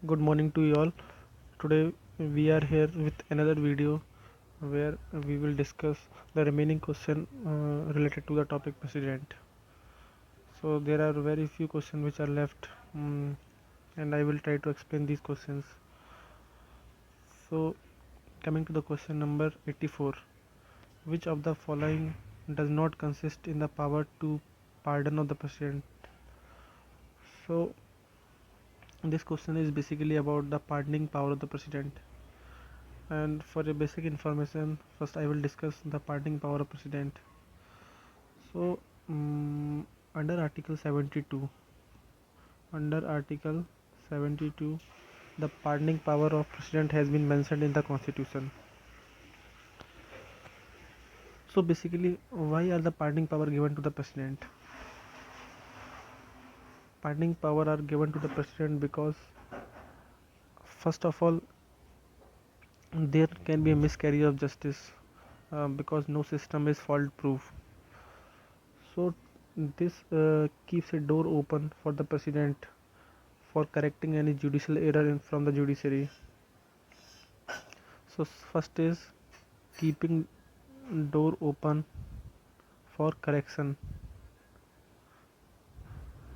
Good morning to you all. Today we are here with another video where we will discuss the remaining question related to the topic president. So there are very few questions which are left, and I will try to explain these questions. So coming to the question number 84, which of the following does not consist in the power to pardon of the president? So this question is basically about the pardoning power of the president. And for a basic information, first I will discuss the pardoning power of president. So under article 72, under article 72, the pardoning power of president has been mentioned in the constitution. So basically, why are the pardoning power given to the president? Pardoning power are given to the president because first of all, there can be a miscarriage of justice, because no system is fault proof. So this keeps a door open for the president for correcting any judicial error from the judiciary. So first is keeping door open for correction,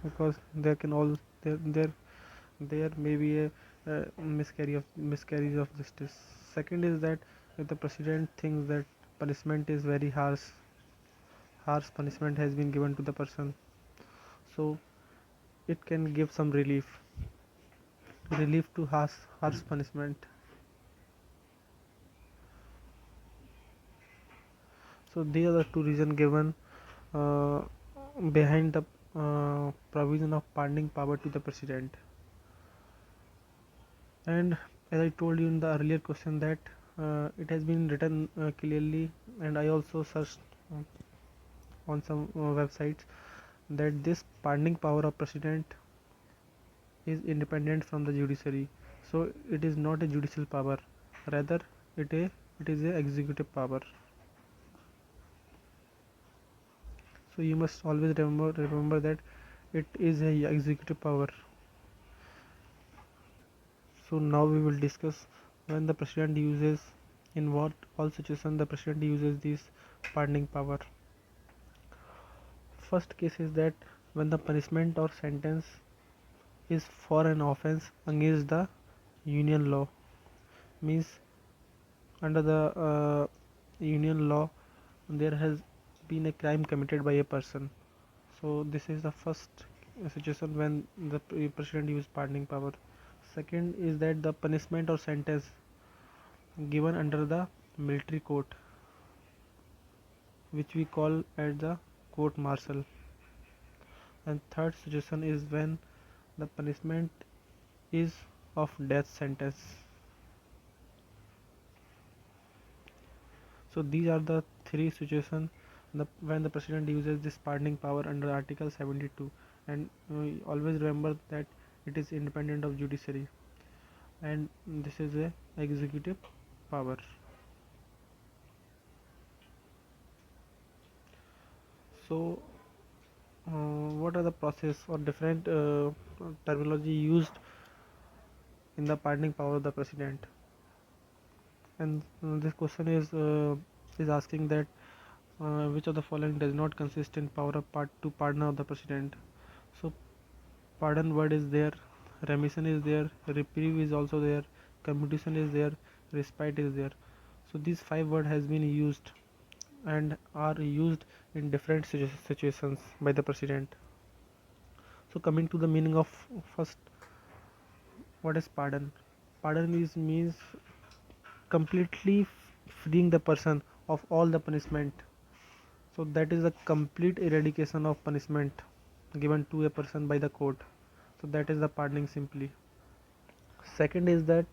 because there can all there may be a miscarriage of justice. Second is that if the president thinks that punishment is very harsh punishment has been given to the person, so it can give some relief to harsh punishment. So these are the two reasons given uh, behind the provision of pardoning power to the president. And as I told you in the earlier question that it has been written clearly, and I also searched uh, on some websites that this pardoning power of president is independent from the judiciary. So it is not a judicial power, rather it is a executive power. So you must always remember that it is a executive power. So now we will discuss when the president uses, in what all situations the president uses this pardoning power. First case is that when the punishment or sentence is for an offense against the union law, means under the union law there has been a crime committed by a person. So this is the first situation when the president uses pardoning power. Second is that the punishment or sentence given under the military court, which we call as the court martial. And third situation is when the punishment is of death sentence. So these are the three situations when the president uses this pardoning power under article 72. And always remember that it is independent of judiciary, and this is a executive power. So what are the process or different terminology used in the pardoning power of the president? And this question is asking that which of the following does not consist in power of part to pardon of the president? So pardon word is there, remission is there, reprieve is also there, commutation is there, respite is there. So these five words has been used and are used in different situations by the president. So coming to the meaning of first, what is pardon? Pardon is means completely freeing the person of all the punishment. So that is a complete eradication of punishment given to a person by the court. So that is the pardoning simply. Second is that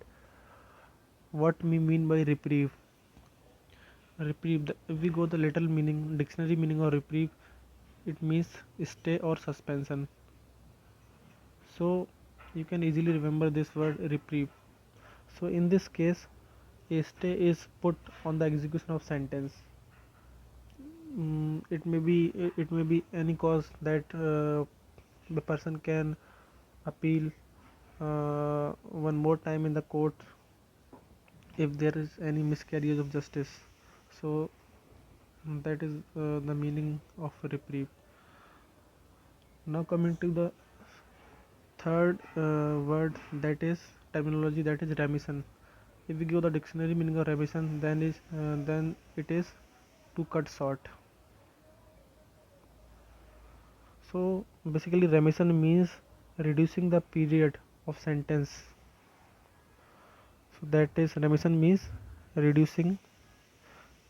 what we mean by reprieve. Reprieve, if we go the literal meaning, dictionary meaning of reprieve, it means stay or suspension. So you can easily remember this word reprieve. So in this case, a stay is put on the execution of sentence. It may be any cause that the person can appeal, one more time in the court if there is any miscarriage of justice. So that is the meaning of reprieve. Now coming to the third word, that is terminology, that is remission. If we give the dictionary meaning of remission, then it is to cut short. So basically remission means reducing the period of sentence. So that is remission means reducing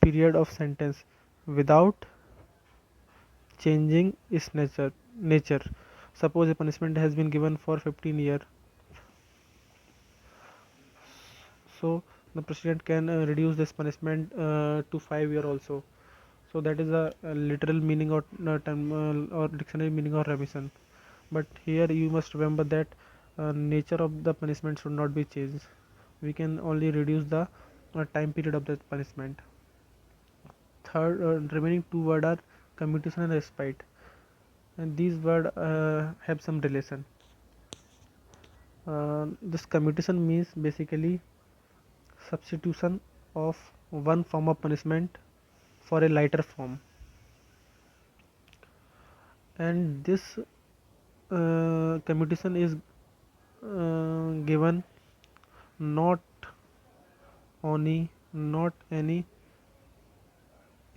period of sentence without changing its nature. Suppose a punishment has been given for 15 years, so the president can reduce this punishment to 5 years also. So that is a literal meaning or term or dictionary meaning of remission. But here you must remember that nature of the punishment should not be changed. We can only reduce the time period of the punishment. Third, remaining two words are commutation and respite, and these words have some relation. This commutation means basically substitution of one form of punishment for a lighter form, and this commutation is given not not any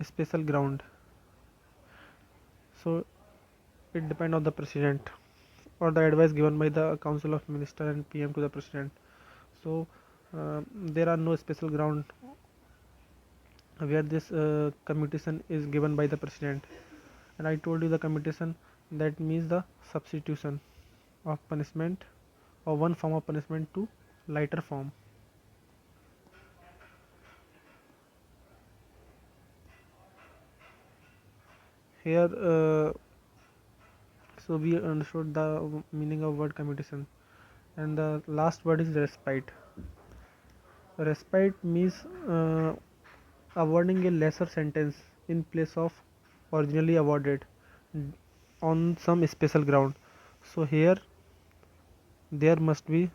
special ground. So it depends on the president or the advice given by the council of minister and PM to the president. So there are no special ground where this commutation is given by the president. And I told you the commutation, that means the substitution of punishment or one form of punishment to lighter form. Here so we understood the meaning of word commutation, and the last word is respite. Respite means awarding a lesser sentence in place of originally awarded on some special ground. So here there must be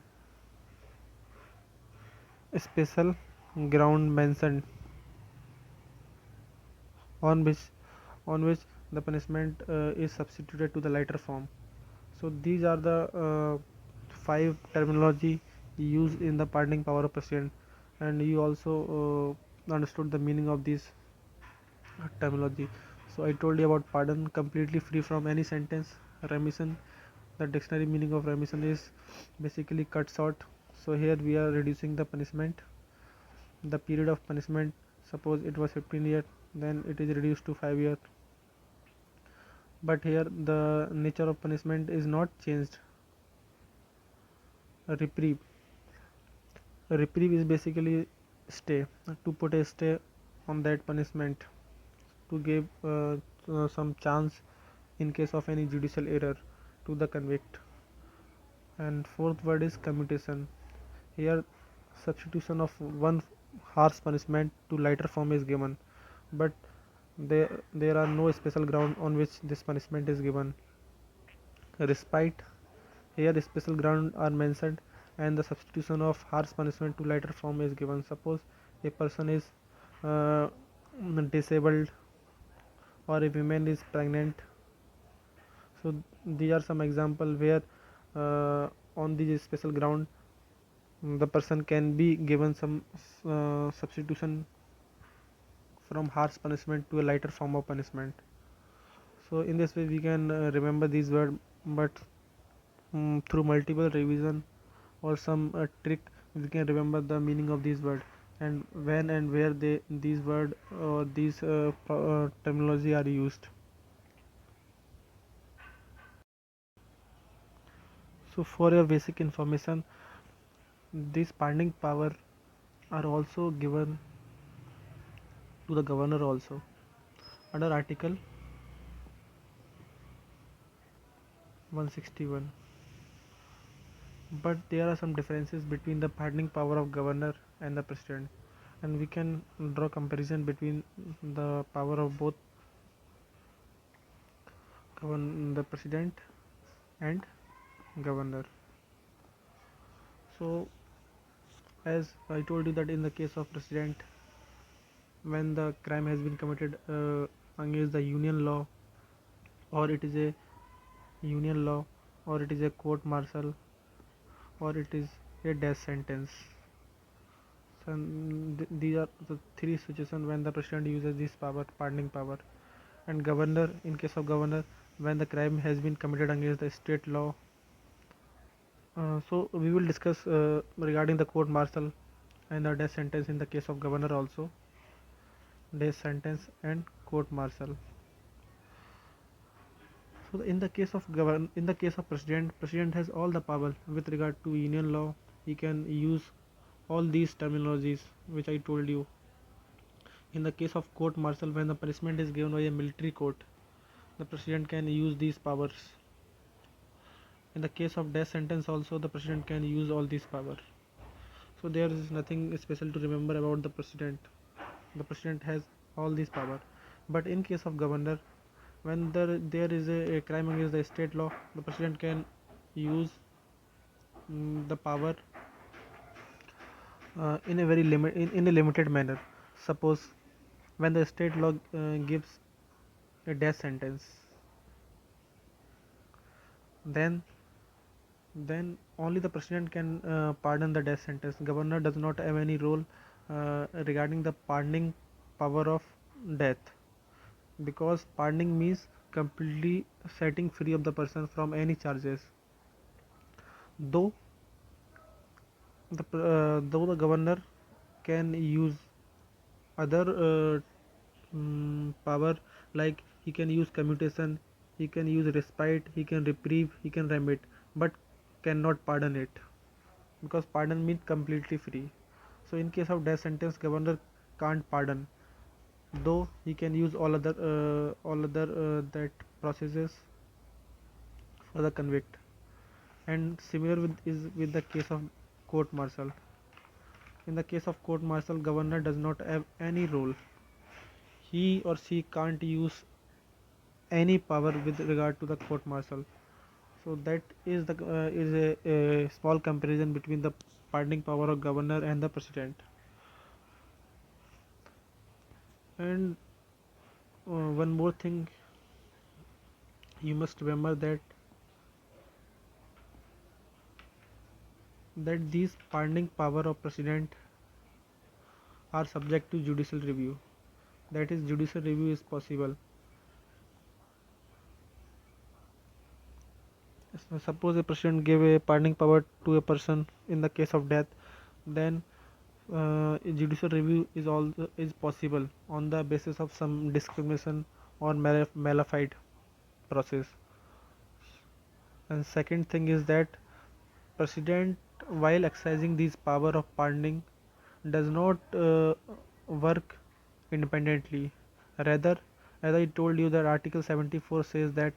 a special ground mentioned on which the punishment is substituted to the lighter form. So these are the five terminology used in the pardoning power of president, and you also understood the meaning of these terminology. So I told you about pardon, completely free from any sentence. Remission, the dictionary meaning of remission is basically cut short. So here we are reducing the punishment, the period of punishment. Suppose it was 15 years, then it is reduced to 5 years. But here the nature of punishment is not changed. A reprieve, is basically stay, to put a stay on that punishment, to give some chance in case of any judicial error to the convict. And fourth word is commutation. Here substitution of one harsh punishment to lighter form is given, but there are no special ground on which this punishment is given. Respite, here special ground are mentioned and the substitution of harsh punishment to lighter form is given. Suppose a person is uh, disabled or a woman is pregnant. So these are some example where on this special ground the person can be given some substitution from harsh punishment to a lighter form of punishment. So in this way we can remember these words, but through multiple revision or some trick we can remember the meaning of these words and when and where these word or these terminology are used. So for your basic information, these pardoning power are also given to the governor also under article 161. But there are some differences between the pardoning power of governor and the president, and we can draw comparison between the power of both the president and governor. So as I told you that in the case of president, when the crime has been committed against the union law, or it is a union law, or it is a court martial, or it is a death sentence. So these are the three situations when the president uses this power, pardoning power. And governor, in case of governor, when the crime has been committed against the state law. So we will discuss regarding the court martial and the death sentence in the case of governor also, death sentence and court martial. So in the case of in the case of president has all the power with regard to union law. He can use all these terminologies which I told you. In the case of court martial, when the punishment is given by a military court, the president can use these powers. In the case of death sentence also, the president can use all these power. So there is nothing special to remember about the president. The president has all these power. But in case of governor, when there is a crime against the state law, the president can use the power in a very in a limited manner. Suppose when the state law gives a death sentence, then only the president can pardon the death sentence. Governor does not have any role regarding the pardoning power of death, because pardoning means completely setting free of the person from any charges. Though though the governor can use other power, like he can use commutation, he can use respite, he can reprieve, he can remit, but cannot pardon it, because pardon means completely free. So in case of death sentence, governor can't pardon, though he can use all other that processes for the convict. And similar is with the case of court martial. In the case of court martial, governor does not have any role. He or she can't use any power with regard to the court martial. So that is the a small comparison between the pardoning power of governor and the president. And one more thing, you must remember that these pardoning power of president are subject to judicial review. That is, judicial review is possible. Suppose a president gave a pardoning power to a person in the case of death, then judicial review is possible on the basis of some discrimination or malified process. And second thing is that president, while exercising this power of pardoning, does not work independently. Rather, as I told you, that Article 74 says that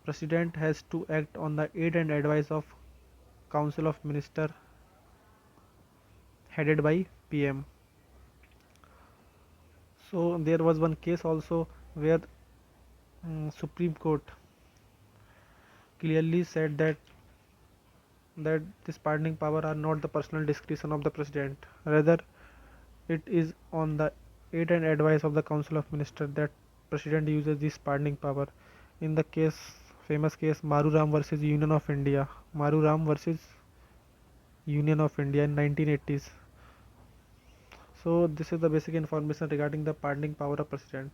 president has to act on the aid and advice of Council of Minister headed by PM. So there was one case also where Supreme Court clearly said that this pardoning power are not the personal discretion of the president. Rather, it is on the aid and advice of the Council of Ministers that president uses this pardoning power. In the case, famous case Maruram versus Union of India, Maruram versus Union of India in 1980s. So this is the basic information regarding the pardoning power of president.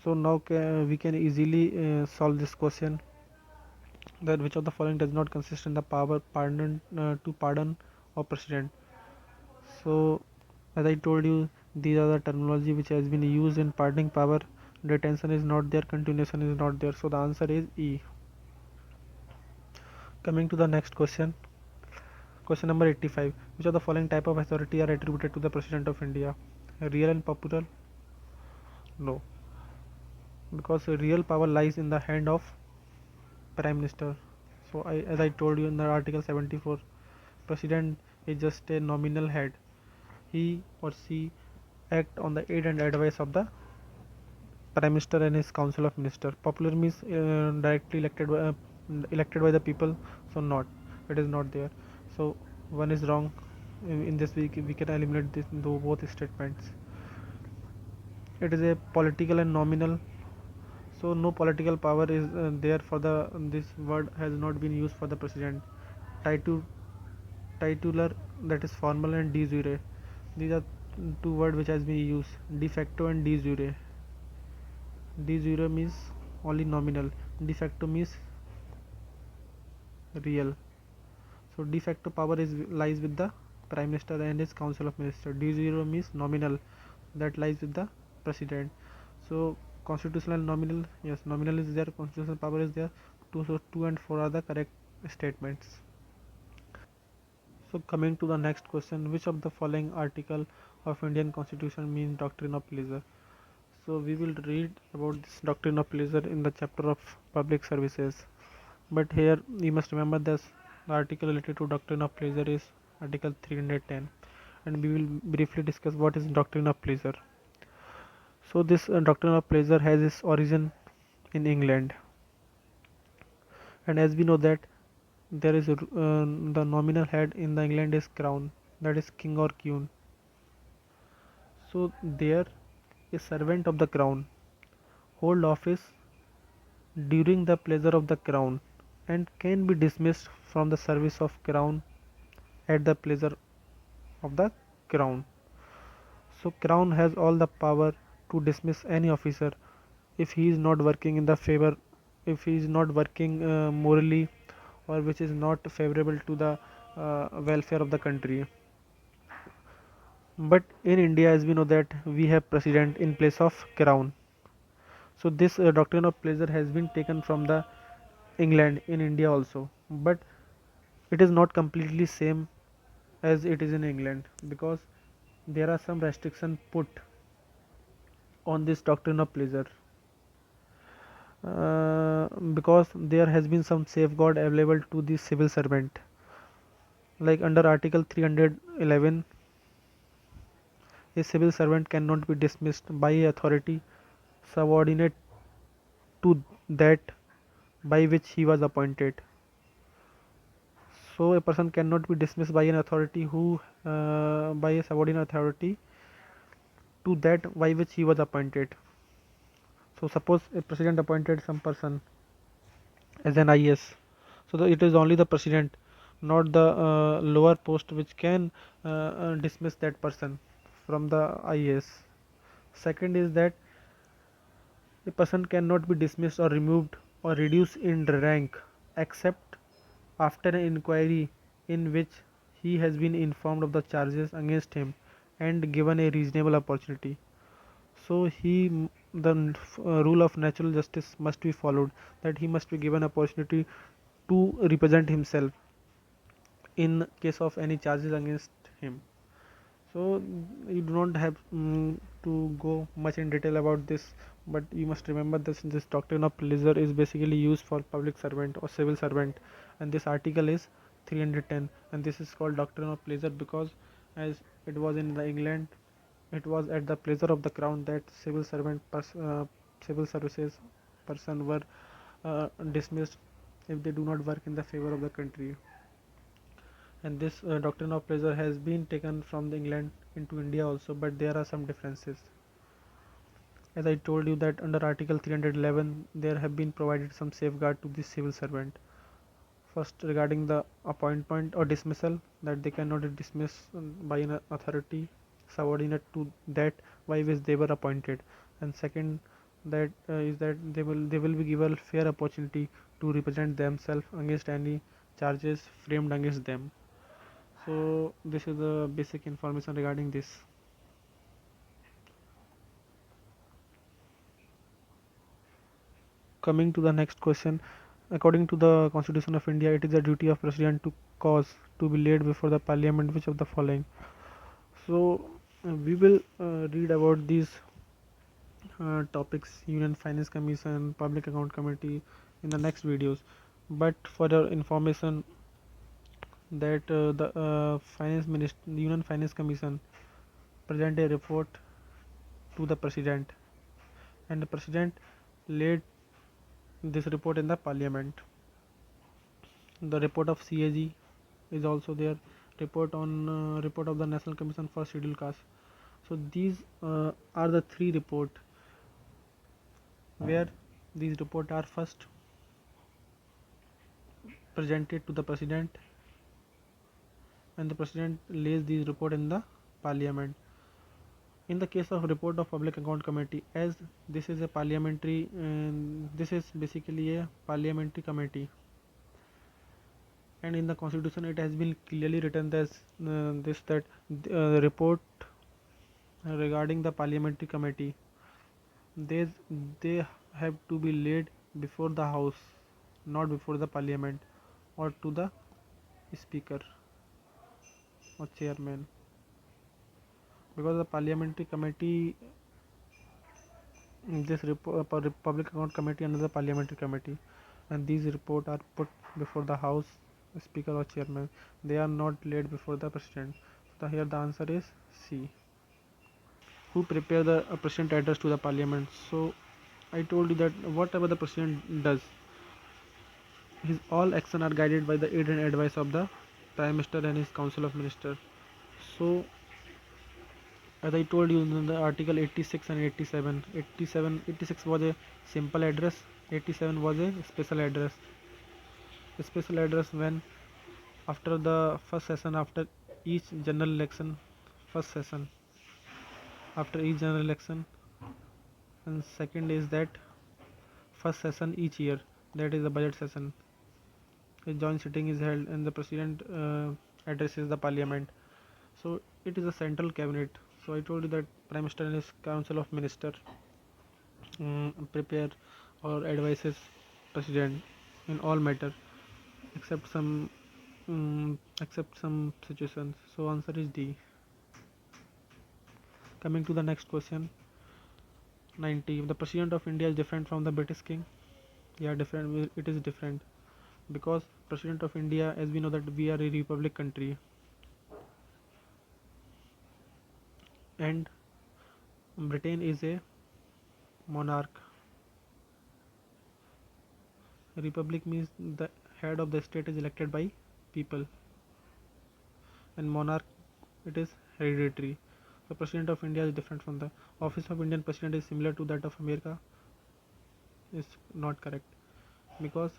So now we can easily solve this question, that which of the following does not consist in the power to pardon of president. So as I told you, these are the terminology which has been used in pardoning power. Detention is not there, continuation is not there, so the answer is E. Coming to the next question, question number 85. Which of the following type of authority are attributed to the president of India? Real and popular? No, because real power lies in the hand of prime minister. So as I told you in the article 74, president is just a nominal head. He or she act on the aid and advice of the prime minister and his council of minister. Popular means directly elected by the people, so not. it is not there. So one is wrong. In this we can eliminate this both statements. It is a political and nominal. So no political power is there for the this word has not been used for the president. Titu, titular, that is formal, and de jure. These are two words which has been used. De facto and de jure. De jure means only nominal. De facto means real. So de facto power is lies with the prime minister and his council of ministers. De jure means nominal, that lies with the president. So constitutional and nominal, yes, nominal is there, constitutional power is there. So 2 and 4 are the correct statements. So coming to the next question, which of the following article of Indian Constitution means doctrine of pleasure? So we will read about this doctrine of pleasure in the chapter of public services. But here you must remember this, the article related to doctrine of pleasure is article 310, and we will briefly discuss what is doctrine of pleasure. So this doctrine of pleasure has its origin in England, and as we know that there is the nominal head in the England is crown, that is king or queen. So there a servant of the crown hold office during the pleasure of the crown and can be dismissed from the service of crown at the pleasure of the crown. So crown has all the power to dismiss any officer if he is not working in the favor, if he is not working morally, or which is not favorable to the welfare of the country. But in India, as we know that we have president in place of crown. So this doctrine of pleasure has been taken from the England in India also, but it is not completely same as it is in England, because there are some restrictions put on this doctrine of pleasure, because there has been some safeguard available to the civil servant, like under article 311 a civil servant cannot be dismissed by authority subordinate to that by which he was appointed. So a person cannot be dismissed by an authority who by a subordinate authority to that by which he was appointed. So suppose a president appointed some person as an IS, so it is only the president, not the lower post, which can dismiss that person from the IS. Second is that a person cannot be dismissed or removed or reduced in rank except after an inquiry in which he has been informed of the charges against him and given a reasonable opportunity. So the rule of natural justice must be followed, that he must be given opportunity to represent himself in case of any charges against him. So you do not have to go much in detail about this, but you must remember this doctrine of pleasure is basically used for public servant or civil servant, and this article is 310, and this is called doctrine of pleasure because as it was in the England, it was at the pleasure of the crown that civil services person were dismissed if they do not work in the favor of the country. And this doctrine of pleasure has been taken from the England into India also, but there are some differences. As I told you that under Article 311 there have been provided some safeguard to the civil servant. First, regarding the appointment or dismissal, that they cannot be dismissed by an authority subordinate to that by which they were appointed. And second, that is that they will be given fair opportunity to represent themselves against any charges framed against them. So this is the basic information regarding this. Coming to the next question, according to the Constitution of India, it is the duty of President to cause to be laid before the Parliament which of the following. So we will read about these topics, Union Finance Commission, Public Account Committee, in the next videos. But for your information, that the Union Finance Commission present a report to the President, and the President laid this report in the Parliament. The report of CAG is also there. Report of the National Commission for Scheduled Caste. So these are the three report where these report are first presented to the president, and the president lays these report in the parliament. In the case of report of Public Account Committee, as this is a parliamentary, this is basically a parliamentary committee, and in the constitution it has been clearly written as this that report regarding the parliamentary committee, they they have to be laid before the house, not before the parliament or to the speaker or chairman, because the parliamentary committee, this public account committee under the parliamentary committee, and these report are put before the house, speaker or chairman. They are not laid before the president. So here the answer is C. Who prepare the president address to the parliament? So I told you that whatever the president does, his all action are guided by the aid and advice of the prime minister and his council of ministers. So as I told you in the article 86 and 87, 86 was a simple address, 87 was a special address. A special address when after the first session, after each general election, first session after each general election, and second is that first session each year, that is the budget session. A joint sitting is held and the president addresses the parliament. So it is a central cabinet. So I told you that prime minister and his council of minister prepare or advises president in all matter except some situations. So answer is D. Coming to the next question, 90. The president of India is different from the British king. Yeah, different. It is different because president of India, as we know that we are a republic country, and Britain is a monarch. Republic means the head of the state is elected by people, and monarch, it is hereditary. The president of India is different from the office of Indian president is similar to that of America, is not correct, because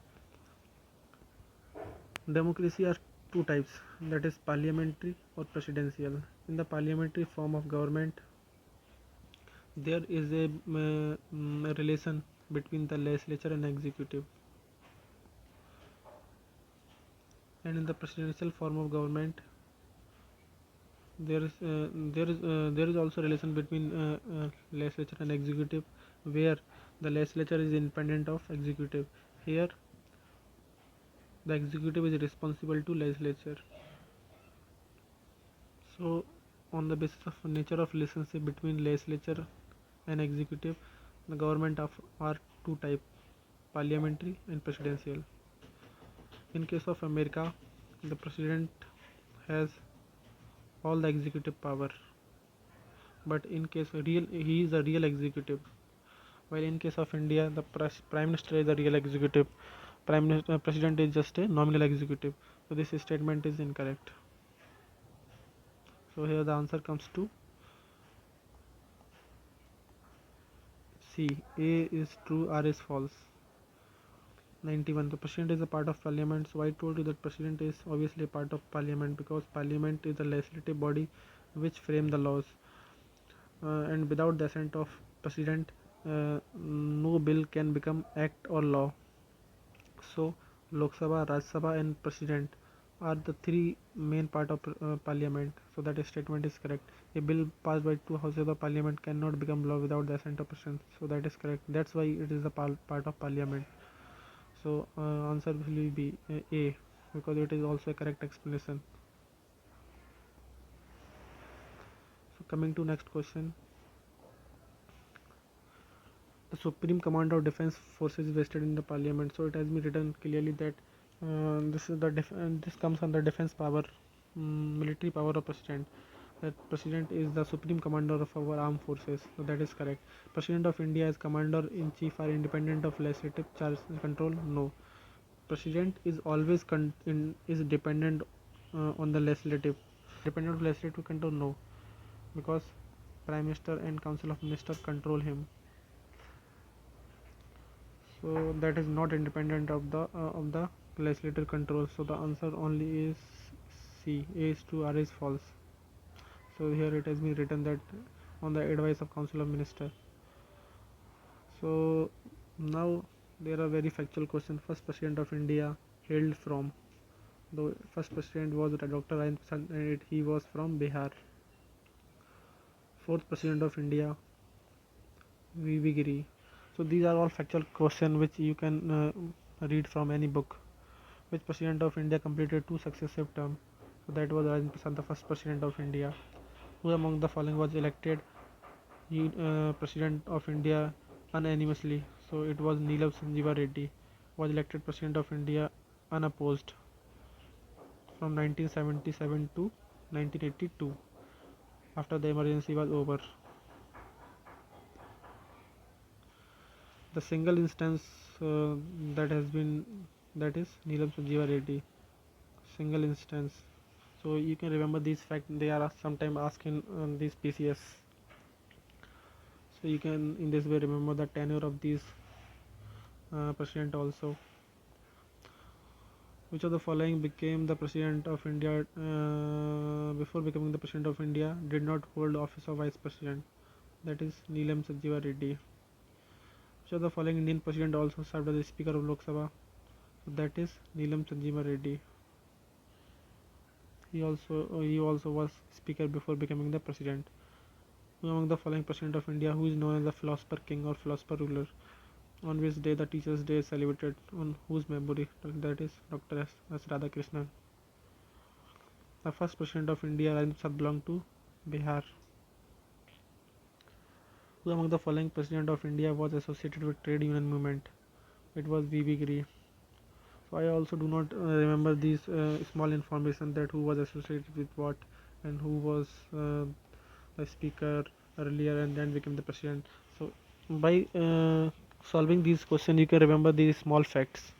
democracy are two types, that is parliamentary or presidential. In the parliamentary form of government, there is a relation between the legislature and executive, and in the presidential form of government, there is also relation between legislature and executive, where the legislature is independent of executive. Here the executive is responsible to legislature. So on the basis of nature of relationship between legislature and executive, the government of are two type, parliamentary and presidential. In case of America, the president has all the executive power, but in case real he is a real executive, while in case of India, the prime minister is the real executive. President is just a nominal executive. So this statement is incorrect. So here the answer comes to C. A is true, R is false. 91. The president is a part of parliament. So I told you that president is obviously a part of parliament because parliament is the legislative body which frame the laws. And without the assent of president, no bill can become act or law. So Lok Sabha, Raj Sabha and president are the three main part of parliament. So that statement is correct. A bill passed by two houses of parliament cannot become law without the assent of president. So that is correct. That's why it is a part of parliament. So answer will be A, because it is also a correct explanation. So coming to next question, the Supreme Commander of Defence Forces is vested in the Parliament. So it has been written clearly that this comes under defence power, military power of president. That president is the supreme commander of our armed forces. So that is correct. President of India as commander in chief are independent of legislative charge control. No, president is always is dependent on the legislative. Dependent legislative control, no, because Prime Minister and Council of Ministers control him. So that is not independent of the legislative control. So the answer only is C. A is true, R is false. So here it has been written that on the advice of Council of Minister. So now there are very factual questions. First President of India hailed from. The first president was Dr. Rajendra Prasad and he was from Bihar. Fourth President of India V.V. Giri. So these are all factual questions which you can read from any book. Which President of India completed 2 successive terms? So that was Rajendra Prasad, the first President of India. Who among the following was elected President of India unanimously? So it was Neelam Sanjeeva Reddy was elected President of India unopposed from 1977 to 1982 after the emergency was over. The single instance that has been, that is Neelam Sanjeeva Reddy, single instance. So you can remember these facts, they are sometimes asked in these PCS. So you can in this way remember the tenure of these president also. Which of the following became the President of India before becoming the President of India did not hold office of Vice President? That is Neelam Sanjeeva Reddy. Which of the following Indian President also served as the Speaker of Lok Sabha? That is Neelam Sanjeeva Reddy. He also was Speaker before becoming the President. Who among the following President of India who is known as the Philosopher King or Philosopher Ruler? On which day the Teachers' Day is celebrated? On whose memory? That is Dr. S. Radhakrishnan. The first President of India, Rajendra Prasad, belonged to Bihar. Who among the following President of India was associated with trade union movement? It was V.V. Giri. So I also do not remember these small information that who was associated with what and who was the speaker earlier and then became the president. So by solving these questions you can remember these small facts.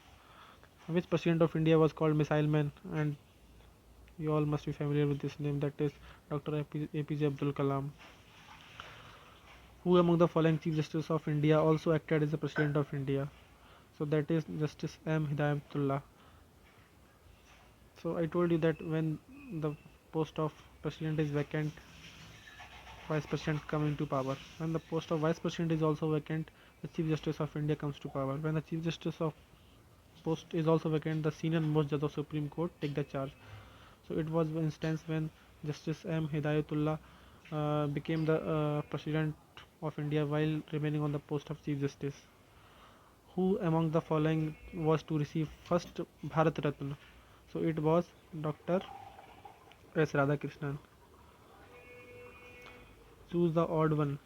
Which President of India was called Missile Man? And you all must be familiar with this name, that is Dr. APJ Abdul Kalam. Who among the following Chief Justice of India also acted as the President of India? So that is Justice M. Hidayatullah. So I told you that when the post of President is vacant, Vice President come into power. When the post of Vice President is also vacant, the Chief Justice of India comes to power. When the Chief Justice of post is also vacant, the senior most judge of Supreme Court take the charge. So it was an instance when Justice M. Hidayatullah became the President of India while remaining on the post of Chief Justice. Who among the following was to receive first Bharat Ratna? So it was Dr. S. Radhakrishnan. Choose the odd one.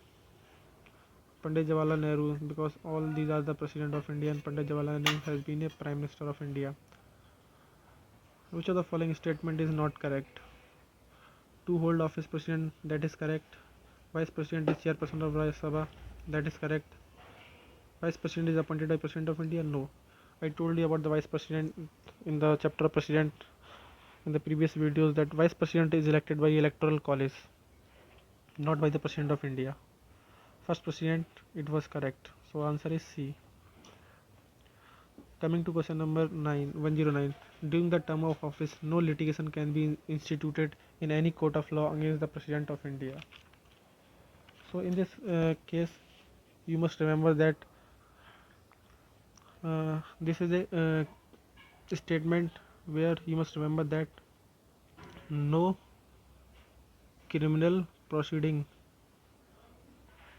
Pandit Jawaharlal Nehru, because all these are the President of India and Pandit Jawaharlal Nehru has been a Prime Minister of India. Which of the following statement is not correct? To hold office President, that is correct. Vice President is Chairperson of Rajya Sabha, that is correct. Vice President is appointed by President of India, no. I told you about the Vice President in the chapter of President in the previous videos that Vice President is elected by Electoral College, not by the President of India. First President, it was correct. So answer is C. Coming to question number 109. During the term of office, no litigation can be instituted in any court of law against the President of India. So in this case, you must remember that this is a statement where you must remember that no criminal proceeding,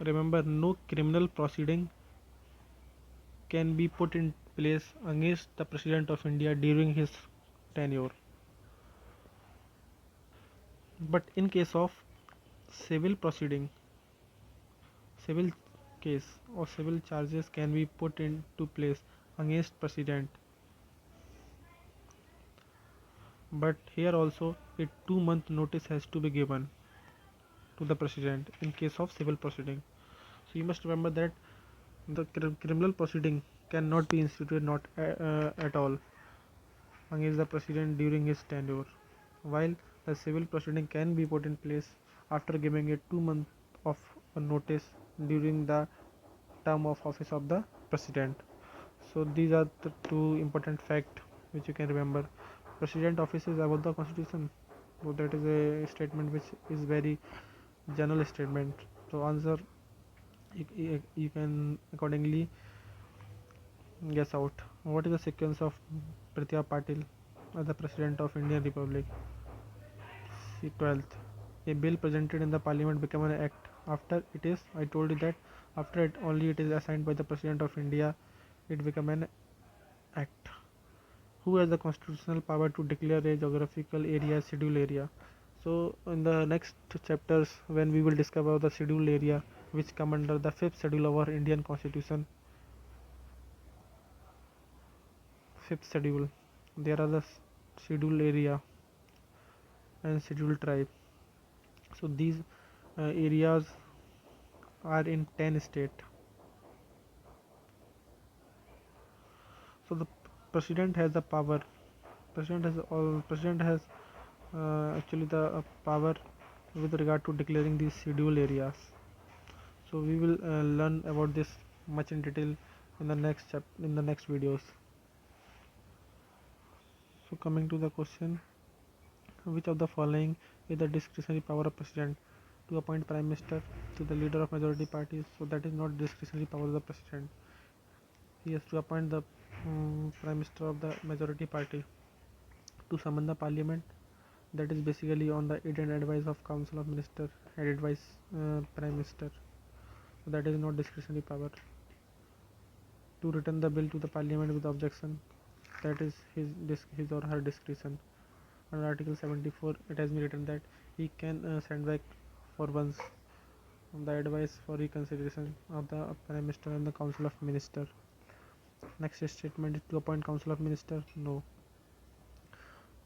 remember, no criminal proceeding can be put in place against the President of India during his tenure. But in case of civil proceeding, civil case or civil charges can be put into place against President. But here also a 2-month notice has to be given to the President in case of civil proceeding. So you must remember that the criminal proceeding cannot be instituted not at all against the President during his tenure. while the civil proceeding can be put in place after giving it 2 months of notice during the term of office of the president. So these are the two important facts which you can remember. President office is about the constitution. So that is a statement which is very general statement. So answer you can accordingly guess out. What is the sequence of Pratya Patil as the president of Indian Republic? 12th. A bill presented in the parliament become an act. After it is, I told you that after it only it is assigned by the president of India, it become an act. Who has the constitutional power to declare a geographical area schedule area? So in the next chapters when we will discover the schedule area which come under the fifth schedule of our Indian constitution. Fifth schedule. There are the schedule area and schedule tribe. So these areas are in 10 states. So the president has the power. President has actually the power with regard to declaring these schedule areas. So we will learn about this much in detail in the next videos. So coming to the question, which of the following is the discretionary power of president? To appoint prime minister, to the leader of majority parties. So that is not discretionary power of the president. He has to appoint the prime minister of the majority party. To summon the parliament, that is basically on the aid and advice of council of minister and advice prime minister. So that is not discretionary power. To return the bill to the parliament with objection, that is his or her discretion. Under article 74 it has been written that he can send back for once the advice for reconsideration of the prime minister and the council of minister. Next statement is to appoint council of minister. No,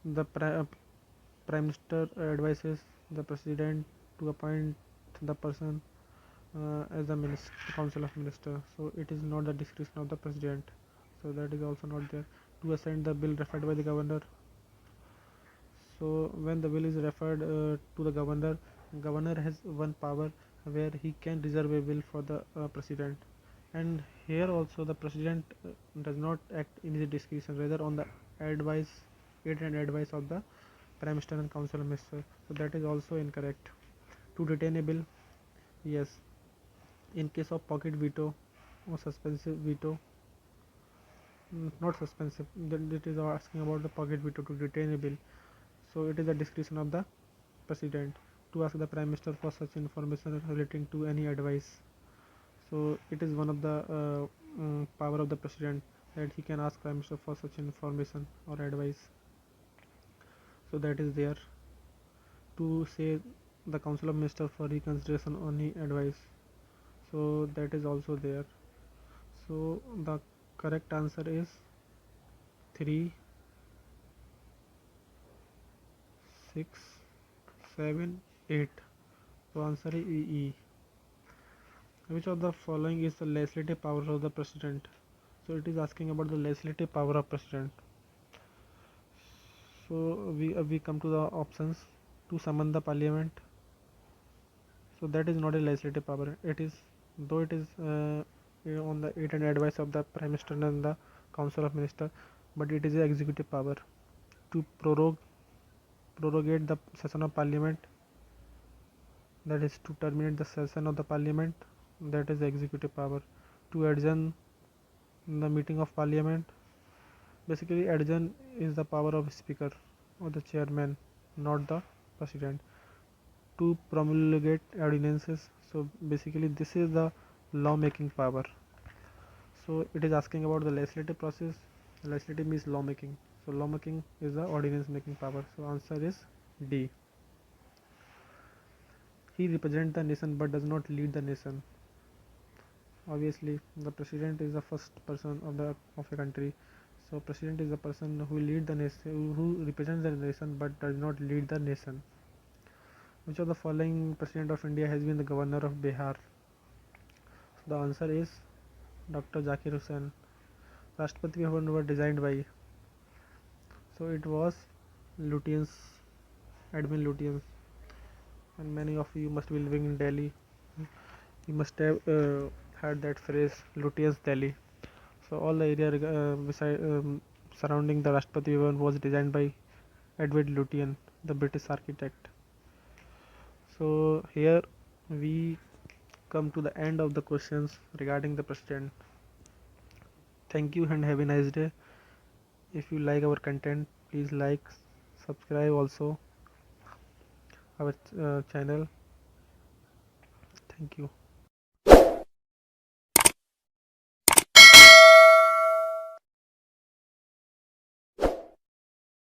the prime minister advises the president to appoint the person as the council of minister. So it is not the discretion of the president. So that is also not there. To assign the bill referred by the governor. So when the bill is referred to the governor has one power where he can reserve a bill for the president. And here also the president does not act in his discretion, rather on the advice, aid and advice of the prime minister and council minister. So that is also incorrect. To detain a bill, yes, in case of pocket veto or suspensive veto, not suspensive, then it is asking about the pocket veto to detain a bill. So it is the discretion of the president to ask the prime minister for such information relating to any advice. So it is one of the power of the president that he can ask prime minister for such information or advice. So that is there. To say the council of minister for reconsideration on any advice. So that is also there. So the correct answer is 3, 6, 7, 8. So answer is E. Which of the following is the legislative power of the president? So it is asking about the legislative power of president. So we come to the options. To summon the parliament. So that is not a legislative power. It is, though it is on the aid and advice of the prime minister and the council of minister, but it is an executive power. To prorogate the session of parliament, that is to terminate the session of the parliament, that is the executive power. To adjourn the meeting of parliament, basically adjourn is the power of speaker or the chairman, not the president. To promulgate ordinances, so basically this is the law making power. So it is asking about the legislative process. Legislative means law making, so law making is the ordinance making power. So answer is D. He represents the nation but does not lead the nation. Obviously the president is the first person of a country. So president is the person who lead the nation, who represents the nation but does not lead the nation. Which of the following president of India has been the governor of Bihar? So the answer is Dr. Zakir Hussain. Rashtrapati Bhavan was designed by, so it was Lutyens. admin Lutyens, and many of you must be living in Delhi. You must have heard that phrase Lutyens Delhi. So all the area beside surrounding the Rashtrapati Bhavan was designed by Edward Lutyens, the British architect. So here we come to the end of the questions regarding the president. Thank you and have a nice day. If you like our content, please like, subscribe also our channel. Thank you.